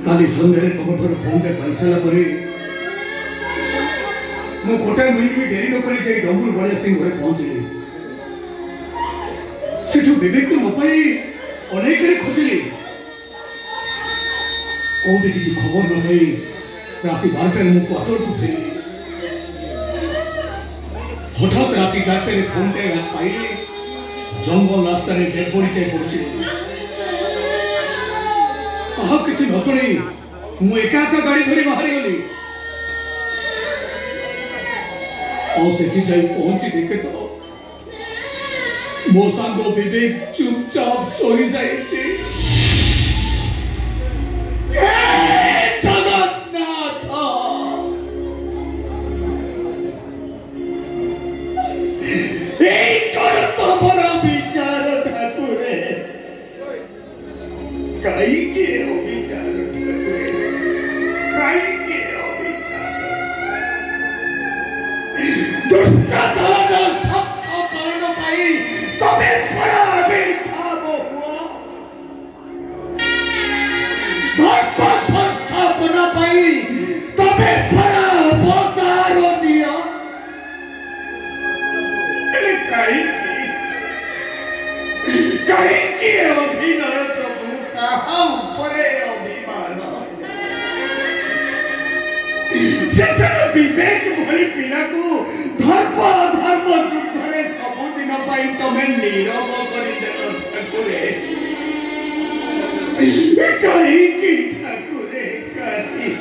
काली सन्ध्यारे तुमठर phone पाई सारा पर मु गोटाए मिनिट भी डेरी नक डंबुर बड़िया सिंह घर पहुंचली सेठू विवेक को नपाई अनेक खोजली कौटे किसी खबर न पाई राति 12 मु क्वार्टर को फेरली हठात राति 4 फोन टे पाइली जंगल रास्ता डेड बॉडी टे पड़ी कहा किसी न जन मु एका एका गाड़ी धरी बाहरी गली सेठी जाई पहुंची देखे तो मो सांग विवेक चुपचाप सोई जाए विचार ठाकुरे कई के विचार संस्थापना पाई तमें बड़ा अवतार दिया कहीं अभिनय प्रभु कहा ऊपरे अभिमान विवेक भली पिला को धर्म अधर्म युद्ध सबुदिन तमें नीरव करदेल ठाकुरे कहीं ठाकुरे कहीं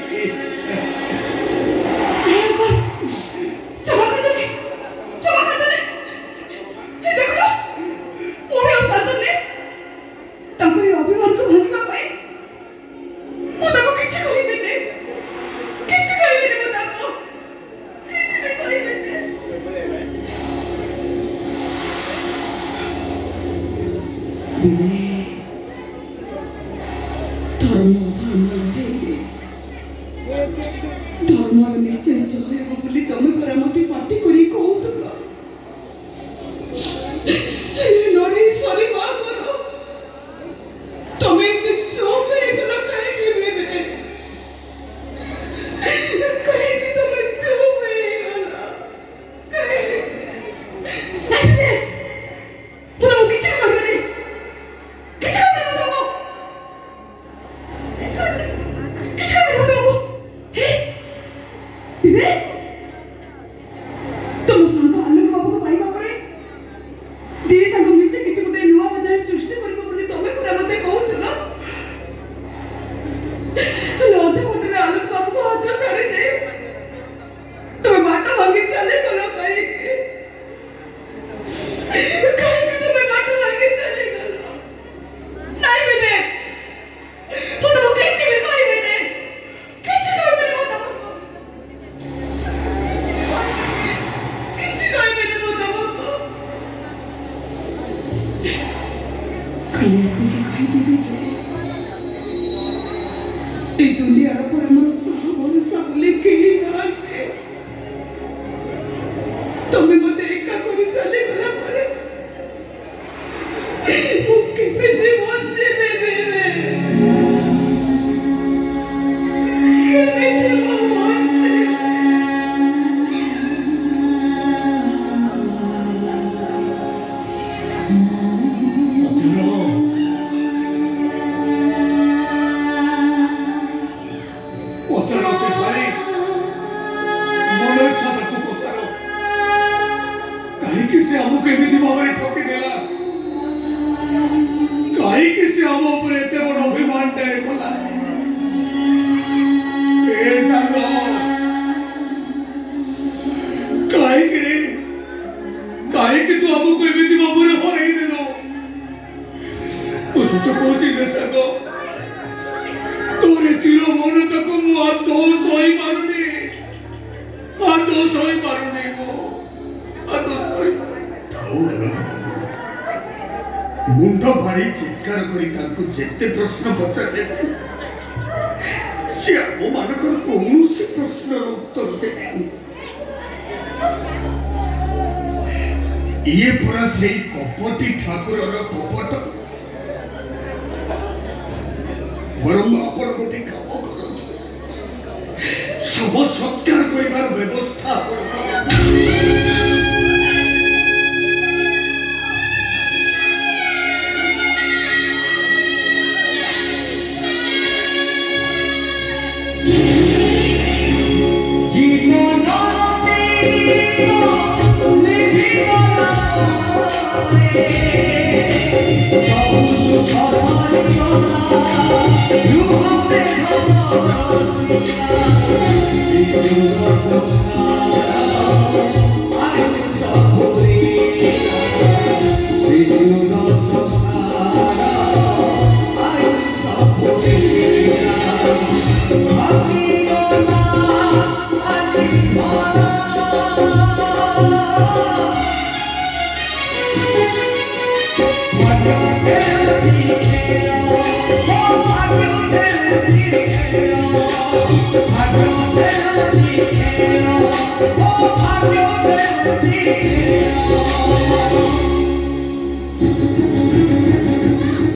धर्म निश्चय जय बोली तुम पर मत पार्टी करी कहूतला लड़ी सरी मां करो तुम चुप है गला कहीं भी तुम चुप है गला नहीं तुम किसी को नहीं तुम सांग आलोक बाबू को पाइबा परे दी सांग मिसे किछि गुटे नुवा अध्याय सृष्टि करबो बोली तमे पुरा मते कहउतलो लोधे मोटे आलोक बाबू को हाथ छाड़ी दे तमे बाटा भांगी चले गलो कहीं तमे बाटा भांगी चले गलो नहीं बिने तो वो कैसे भी कोई बिने कैसे कोई बिने वो तब दुनिया पर भरोसा बोले तुम्हें मत एका कर चले गला मुंड भारी चित्कार करी जेते प्रश्न पचारे से आम मान कौन प्रश्न उत्तर देनी ये पूरा से कपटी ठाकुर कपट बर आप गोटे काम সৎকার করিবার ব্যবস্থা Oh,